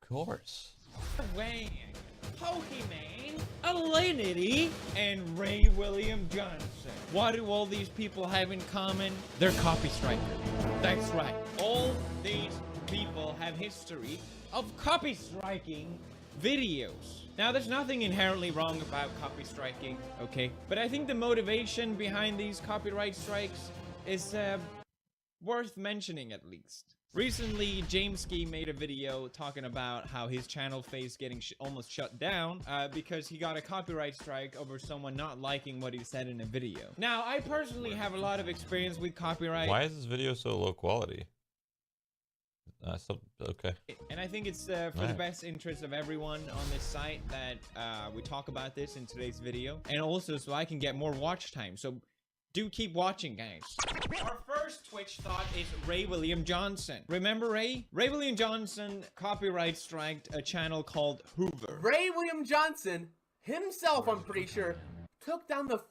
course. Wang, Pokimane, Alinity, and Ray William Johnson. What do all these people have in common? They're copy strikers. That's right. All these people have history of copy striking videos. Now, there's nothing inherently wrong about copy striking, okay? But I think the motivation behind these copyright strikes is worth mentioning at least. Recently, Jameski made a video talking about how his channel faced getting almost shut down because he got a copyright strike over someone not liking what he said in a video. Now, I personally have a lot of experience with copyright. Why is this video so low quality? Okay. And I think it's for the best interest of everyone on this site that we talk about this in today's video. And also so I can get more watch time. So do keep watching, guys. Our first Twitch thought is Ray William Johnson. Remember Ray? Ray William Johnson copyright striked a channel called Hoover. Ray William Johnson himself, I'm pretty sure, took down the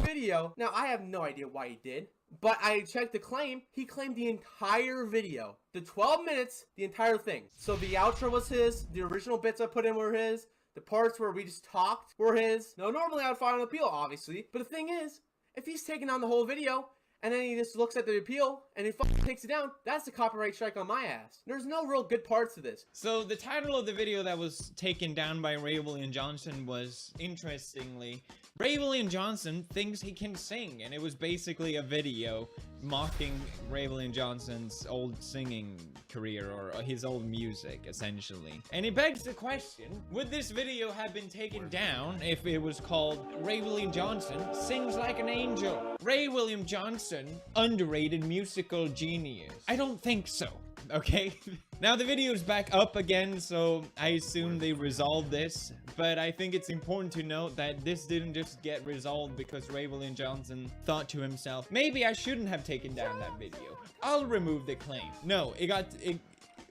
video. Now, I have no idea why he did, but I checked the claim. He claimed the entire video. The 12 minutes, the entire thing. So the outro was his. The original bits I put in were his. The parts where we just talked were his. Now, normally I would file an appeal, obviously. But the thing is, if he's taking down the whole video, and then he just looks at the appeal, and he takes it down, that's a copyright strike on my ass. There's no real good parts to this. So the title of the video that was taken down by Ray William Johnson was, interestingly, Ray William Johnson thinks he can sing, and it was basically a video mocking Ray William Johnson's old singing career, or his old music, essentially. And it begs the question, would this video have been taken down if it was called Ray William Johnson Sings Like an Angel? Ray William Johnson, underrated musical genius. I don't think so. Okay, now the video is back up again, so I assume they resolved this, but I think it's important to note that this didn't just get resolved because Ray William Johnson thought to himself, maybe I shouldn't have taken down that video. I'll remove the claim. No, it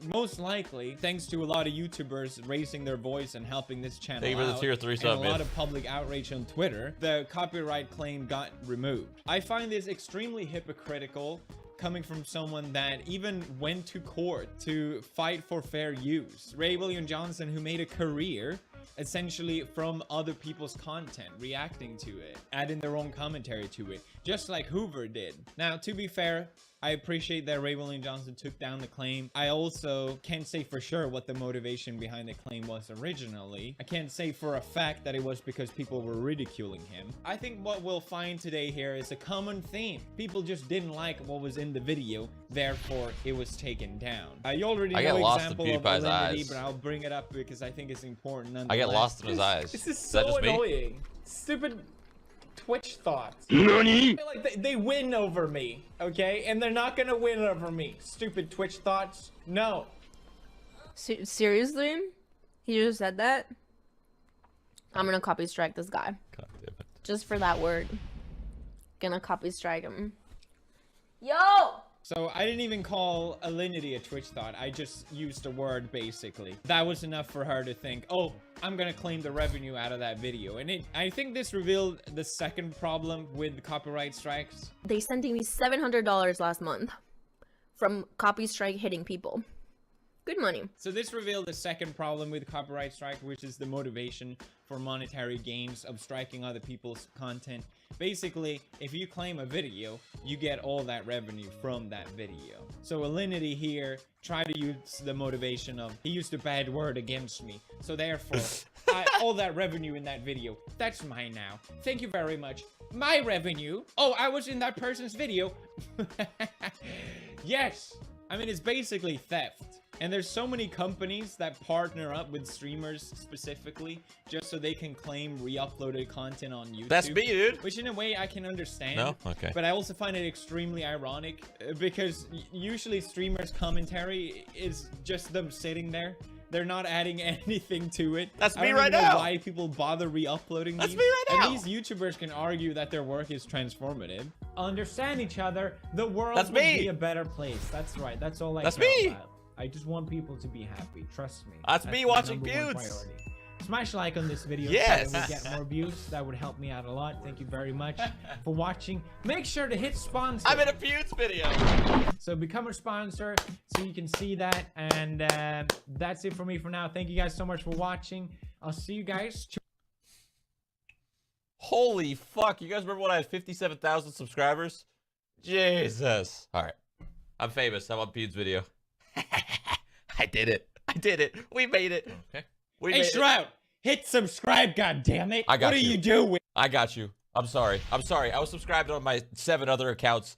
most likely, thanks to a lot of YouTubers raising their voice and helping this channel Thank you for the tier 3 sub, and a lot of public outrage on Twitter, the copyright claim got removed. I find this extremely hypocritical, coming from someone that even went to court to fight for fair use. Ray William Johnson, who made a career essentially from other people's content, reacting to it, adding their own commentary to it, just like Hoover did. Now, to be fair, I appreciate that Ray William Johnson took down the claim. I also can't say for sure what the motivation behind the claim was originally. I can't say for a fact that it was because people were ridiculing him. I think what we'll find today here is a common theme. People just didn't like what was in the video, therefore it was taken down. You already know example of Alinity, but I'll bring it up because I think it's important. I get lost in his eyes. This is so annoying. Stupid Twitch thoughts. I feel like they win over me, okay? And they're not gonna win over me. Stupid Twitch thoughts. No. Seriously? He just said that? I'm gonna copy strike this guy. God damn it. Just for that word. Gonna copy strike him. Yo! So I didn't even call Alinity a Twitch thought. I just used a word, basically. That was enough for her to think, oh, I'm gonna claim the revenue out of that video. And I think this revealed the second problem with copyright strikes. They sent me $700 last month from copy strike hitting people. Good money. So this revealed the second problem with copyright strike, which is the motivation for monetary gains of striking other people's content. Basically, if you claim a video, you get all that revenue from that video. So Alinity here tried to use the motivation of, he used a bad word against me, so therefore, all that revenue in that video, that's mine now. Thank you very much. My revenue? Oh, I was in that person's video. Yes. I mean, it's basically theft. And there's so many companies that partner up with streamers specifically just so they can claim re-uploaded content on YouTube. That's me, dude. Which in a way I can understand. No? Okay. But I also find it extremely ironic because usually streamers' commentary is just them sitting there. They're not adding anything to it. That's me right now. I don't know why people bother re-uploading these. That's me right now. And these YouTubers can argue that their work is transformative. Understand each other. The world would be a better place. That's right. That's all I care about. I just want people to be happy. Trust me. That's me watching feuds. Smash like on this video Yes. so that we get more views. That would help me out a lot. Thank you very much for watching. Make sure to hit sponsor. I'm in a feuds video. So become a sponsor so you can see that. And that's it for me for now. Thank you guys so much for watching. I'll see you guys. Holy fuck. You guys remember when I had 57,000 subscribers? Jesus. All right. I'm famous. I'm on feuds video. I did it. I did it. We made it. Okay. We Hey, made it. Shroud, hit subscribe, goddammit. I got What are you. you doing? I got you. I'm sorry. I'm sorry. I was subscribed on my 7 other accounts.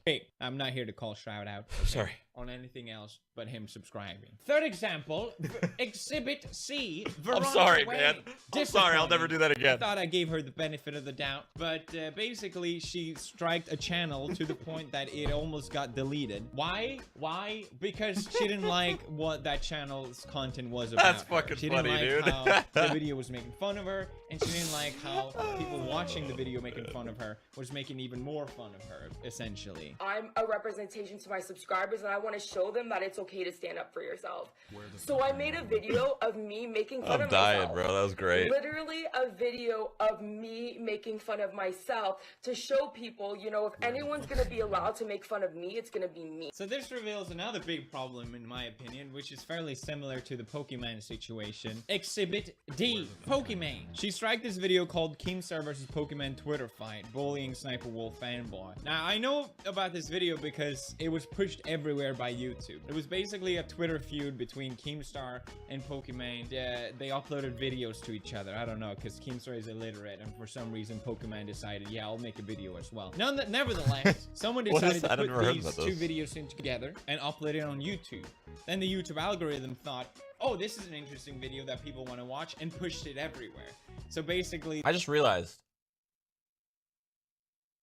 Hey, I'm not here to call Shroud out. Sorry. On anything else but him subscribing. Third example, Exhibit C. I'm Veronica sorry, Wang. man. I'm sorry. I'll never do that I again. thought I gave her the benefit of the doubt, but basically she striked a channel to the point that it almost got deleted. Why? Why? Because she didn't like what that channel's content was about. That's her. fucking She funny, didn't like dude. how the video was making fun of her, and she didn't like how people watching the video making fun of her was making even more fun of her, essentially. I'm a representation to my subscribers, and I want to show them that it's okay to stand up for yourself. So I made a video of me making fun I'm of dying, myself. bro. That was great. Literally a video of me making fun of myself to show people, you know, if anyone's gonna be allowed to make fun of me, it's gonna be me. So this reveals another big problem in my opinion, which is fairly similar to the Pokemon situation. Exhibit D, Pokemon. She striked this video called Keemstar vs Pokemon Twitter fight, bullying Sniper Wolf fanboy. Now I know about this video because it was pushed everywhere by YouTube. It was basically a Twitter feud between Keemstar and Pokemon. They uploaded videos to each other. I don't know, because Keemstar is illiterate, and for some reason Pokemon decided, yeah, I'll make a video as well. Nevertheless, someone What is decided that? I've to never put heard these about two those. videos in together and upload it on YouTube. Then the YouTube algorithm thought, oh, this is an interesting video that people want to watch, and pushed it everywhere. So basically, I just realized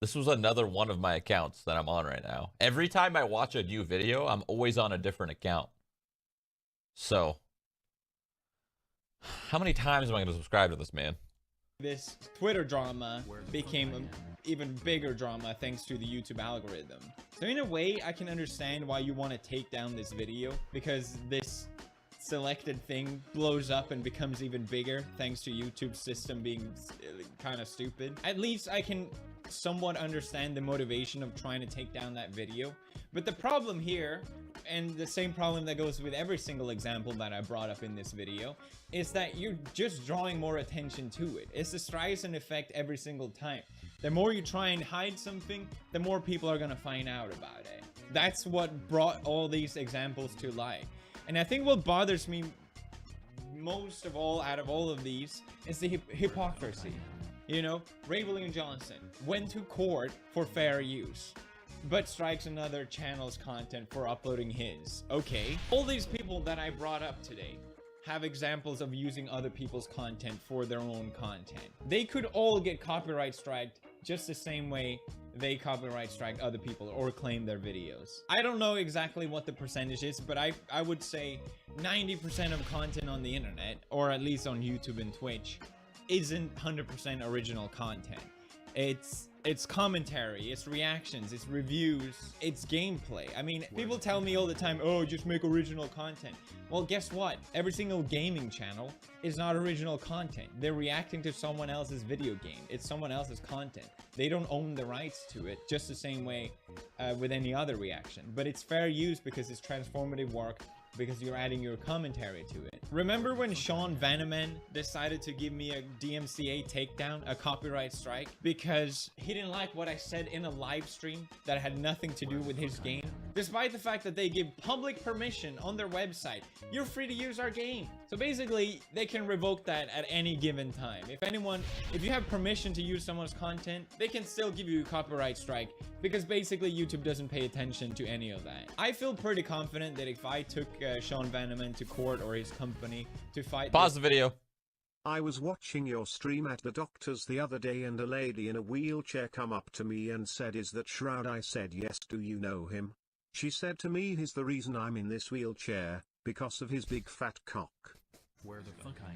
this was another one of my accounts that I'm on right now. Every time I watch a new video, I'm always on a different account. So, how many times am I going to subscribe to this man? this Twitter drama became an even bigger drama thanks to the YouTube algorithm. So in a way, I can understand why you want to take down this video, because this selected thing blows up and becomes even bigger thanks to YouTube's system being kind of stupid. At least I can somewhat understand the motivation of trying to take down that video. But the problem here, and the same problem that goes with every single example that I brought up in this video, is that you're just drawing more attention to it. It's the Streisand effect every single time. The more you try and hide something, the more people are gonna find out about it. That's what brought all these examples to light. And I think what bothers me most of all out of all of these is the hypocrisy. You know, Ray William Johnson went to court for fair use, but strikes another channel's content for uploading his. Okay. All these people that I brought up today have examples of using other people's content for their own content. They could all get copyright striked just the same way they copyright strike other people or claim their videos. I don't know exactly what the percentage is, but I would say 90% of content on the internet, or at least on YouTube and Twitch, isn't 100% original content. It's commentary, it's reactions, it's reviews, it's gameplay. I mean, people tell me all the time, oh, just make original content. Well, guess what? Every single gaming channel is not original content. They're reacting to someone else's video game. It's someone else's content. They don't own the rights to it, just the same way with any other reaction. But it's fair use because it's transformative work, because you're adding your commentary to it. Remember when Sean Vanaman decided to give me a DMCA takedown, a copyright strike, because he didn't like what I said in a live stream that had nothing to do with his game? Despite the fact that they give public permission on their website, you're free to use our game. So basically, they can revoke that at any given time. If you have permission to use someone's content, they can still give you a copyright strike, because basically YouTube doesn't pay attention to any of that. I feel pretty confident that if I took Sean Vanaman to court or his company to fight— Pause the video. I was watching your stream at the doctor's the other day and a lady in a wheelchair come up to me and said, "Is that Shroud?" I said, "Yes." "Do you know him?" She said to me, "He's the reason I'm in this wheelchair, because of his big fat cock." Where the fuck I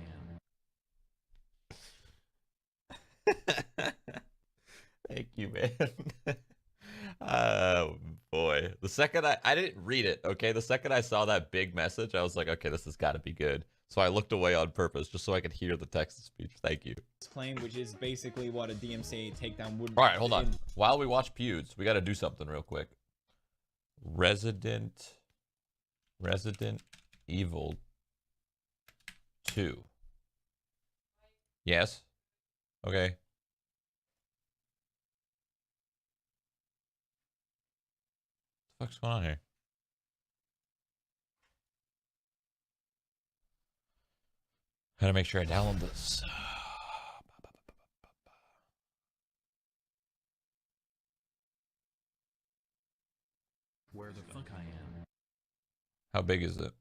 am. Thank you, man. Oh boy. The second I didn't read it, okay? The second I saw that big message, I was like, okay, this has got to be good. So I looked away on purpose just so I could hear the text to speech. Thank you. claim, which is basically what a DMCA takedown would. All right, hold on. While we watch Pewds, we got to do something real quick. Resident Evil 2. Yes. Okay. What the fuck's going on here? Gotta make sure I download this. Where the fuck I am. How big is it?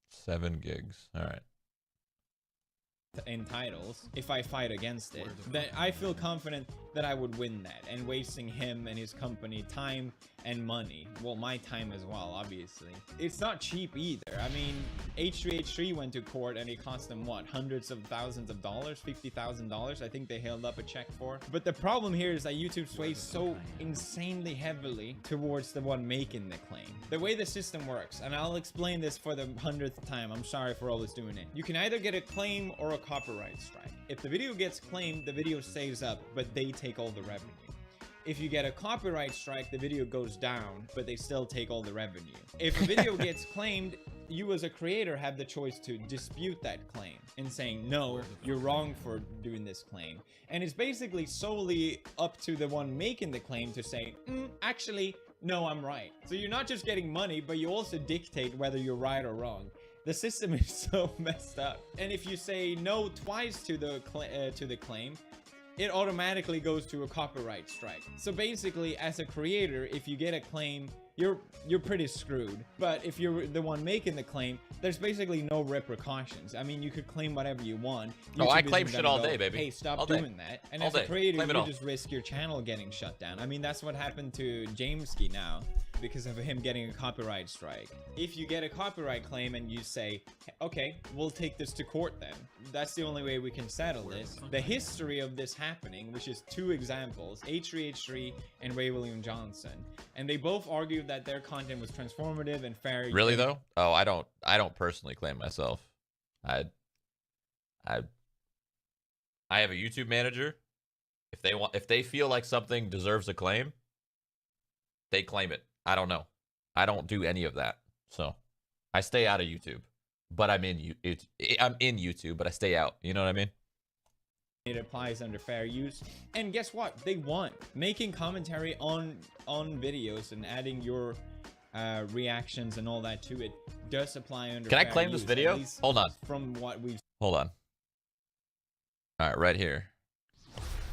7 gigs. All right. in titles, if I fight against it, then I feel confident that I would win that, and wasting him and his company time and money. Well, my time as well, obviously. It's not cheap either. I mean, H3H3 went to court and it cost them, what, hundreds of thousands of dollars, $50,000, I think they held up a check for. But the problem here is that YouTube sways so insanely heavily towards the one making the claim. The way the system works, and I'll explain this for the 100th time, I'm sorry for always doing it. You can either get a claim or a copyright strike. If the video gets claimed, the video stays up, but they take all the revenue. If you get a copyright strike, the video goes down, but they still take all the revenue. If a video gets claimed, you as a creator have the choice to dispute that claim and saying, no, you're wrong for doing this claim. And it's basically solely up to the one making the claim to say, actually, no, I'm right. So you're not just getting money, but you also dictate whether you're right or wrong. The system is so messed up. And if you say no twice to the claim, it automatically goes to a copyright strike. So basically, as a creator, if you get a claim, you're pretty screwed. But if you're the one making the claim, there's basically no repercussions. I mean, you could claim whatever you want. Oh, I claim shit all day, baby. Hey, stop all day. doing that. And all as a creator, you just risk your channel getting shut down. I mean, that's what happened to Jameski now, because of him getting a copyright strike. If you get a copyright claim and you say, okay, we'll take this to court then. That's the only way we can settle this. The history of this happening, which is 2 examples, H3H3 and Ray William Johnson. And they both argued that their content was transformative and fair. Really though? Oh, I don't personally claim myself. I have a YouTube manager. If they feel like something deserves a claim, they claim it. I don't know. I don't do any of that. So I stay out of YouTube, but I'm in YouTube, but I stay out. You know what I mean? It applies under fair use. And guess what? They won. Making commentary on videos and adding your reactions and all that to it does apply under Can I fair claim use, this video? Hold on. From what we've... Hold on. All right, right here.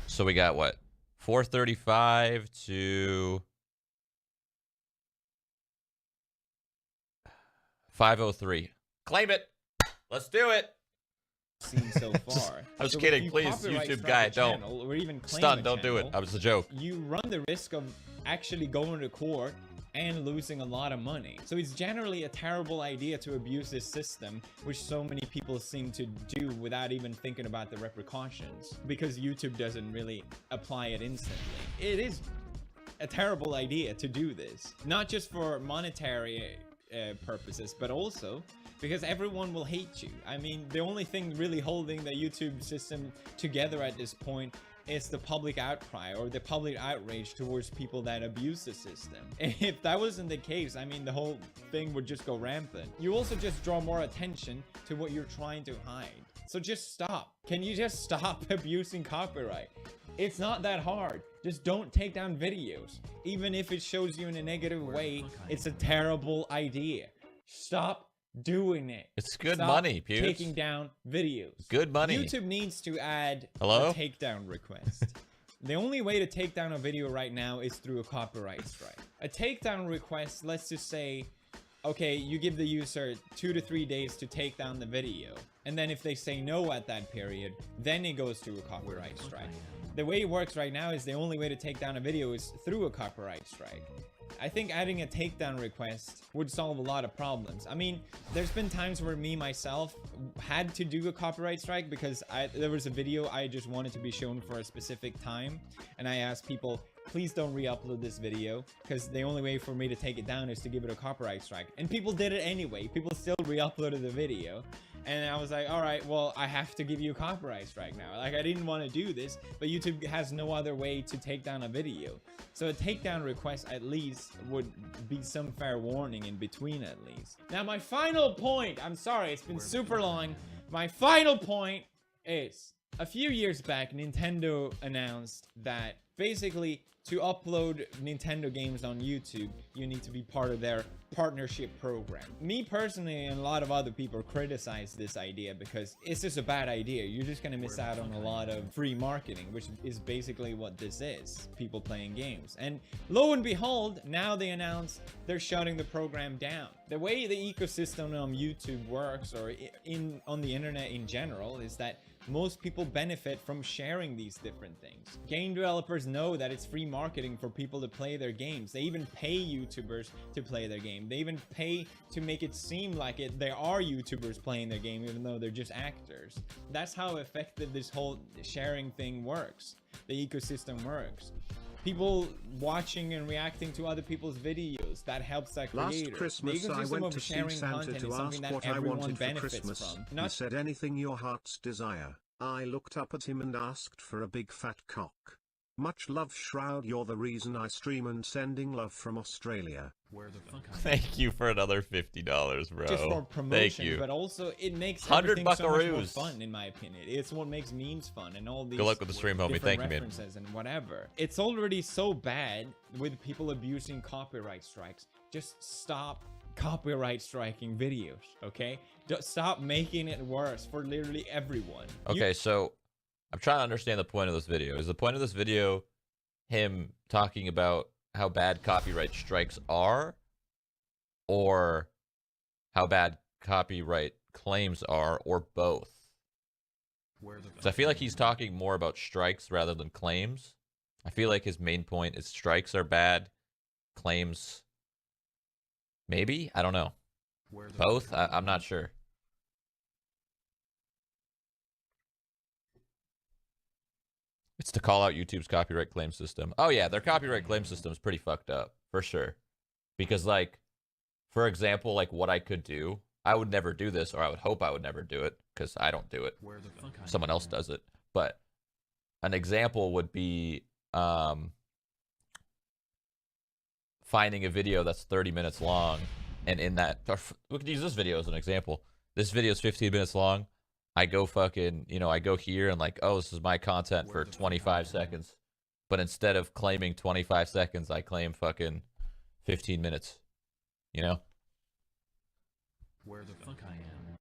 So we got what? 435 to 503. Claim it. Let's do it. Seen so far. I was So kidding. if you Please, copyright YouTube strike guy, a don't. channel, or even claim Stun, a don't do it. channel, That was a joke. you run the risk of actually going to court and losing a lot of money. So it's generally a terrible idea to abuse this system, which so many people seem to do without even thinking about the repercussions, because YouTube doesn't really apply it instantly. It is a terrible idea to do this, not just for monetary purposes, but also because everyone will hate you. I mean, the only thing really holding the YouTube system together at this point is the public outcry or the public outrage towards people that abuse the system. If that wasn't the case, I mean, the whole thing would just go rampant. You also just draw more attention to what you're trying to hide. So just stop. Can you just stop abusing copyright? It's not that hard. Just don't take down videos. Even if it shows you in a negative way, it's a terrible idea. Stop doing it. It's good Stop money, Pewds. taking down videos. Good money. YouTube needs to add Hello? a takedown request. The only way to take down a video right now is through a copyright strike. A takedown request, let's just say, okay, you give the user 2 to 3 days to take down the video. And then if they say no at that period, then it goes to a copyright strike. The way it works right now is the only way to take down a video is through a copyright strike. I think adding a takedown request would solve a lot of problems. I mean, there's been times where me myself had to do a copyright strike because there was a video I just wanted to be shown for a specific time, and I asked people, please don't re-upload this video, because the only way for me to take it down is to give it a copyright strike. And people did it anyway. People still re-uploaded the video. And I was like, all right, well, I have to give you a copyright strike now. Like, I didn't want to do this, but YouTube has no other way to take down a video. So a takedown request at least would be some fair warning in between at least. Now, my final point, I'm sorry, it's been super long. My final point is, a few years back, Nintendo announced that basically to upload Nintendo games on YouTube, you need to be part of their partnership program. Me personally and a lot of other people criticize this idea because it's just a bad idea. You're just gonna miss out on a lot of free marketing, which is basically what this is, people playing games. And lo and behold, now they announce they're shutting the program down. The way the ecosystem on YouTube works, or on the internet in general, is that most people benefit from sharing these different things. Game developers know that it's free marketing for people to play their games. They even pay YouTubers to play their game. They even pay to make it seem like there are YouTubers playing their game, even though they're just actors. That's how effective this whole sharing thing works. The ecosystem works. People watching and reacting to other people's videos, that helps that creator. Last Christmas I went to see Santa to ask what I wanted for Christmas. He said anything your heart's desire. I looked up at him and asked for a big fat cock. Much love, Shroud, you're the reason I stream, and sending love from Australia. Where the fuck I am. Thank you for another $50, bro. Just for promotion, Thank you. but also it makes 100 everything so much more buckaroos. fun, in my opinion. It's what makes memes fun, and all these Good luck with the stream, homie. different Thank you, man. references and whatever. It's already so bad with people abusing copyright strikes. Just stop copyright striking videos, okay? Just stop making it worse for literally everyone. Okay, so I'm trying to understand the point of this video. Is the point of this video him talking about how bad copyright strikes are, or how bad copyright claims are, or both? So I feel like he's talking more about strikes rather than claims. I feel like his main point is strikes are bad, claims maybe? I don't know. Both? I'm not sure. It's to call out YouTube's copyright claim system. Oh yeah, their copyright claim system is pretty fucked up, for sure. Because, like, for example, like what I could do, I would never do this, or I would hope I would never do it, because I don't do it. Someone else does it. But an example would be finding a video that's 30 minutes long, and in that, we could use this video as an example. This video is 15 minutes long. I go fucking, you know, I go here and like, oh, this is my content for 25 seconds. But instead of claiming 25 seconds, I claim fucking 15 minutes. You know? Where the fuck I am.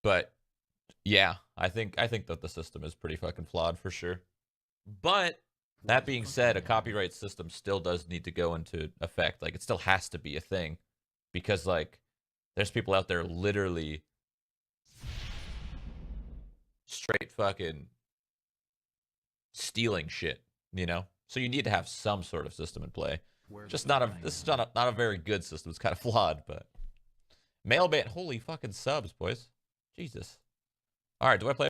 But yeah, I think that the system is pretty fucking flawed for sure. But that being said, a copyright system still does need to go into effect. Like, it still has to be a thing, because like there's people out there literally straight fucking stealing shit, you know? So you need to have some sort of system in play. Just not a, this is not a very good system. It's kind of flawed, but mailbait, holy fucking subs, boys. Jesus. All right, do I play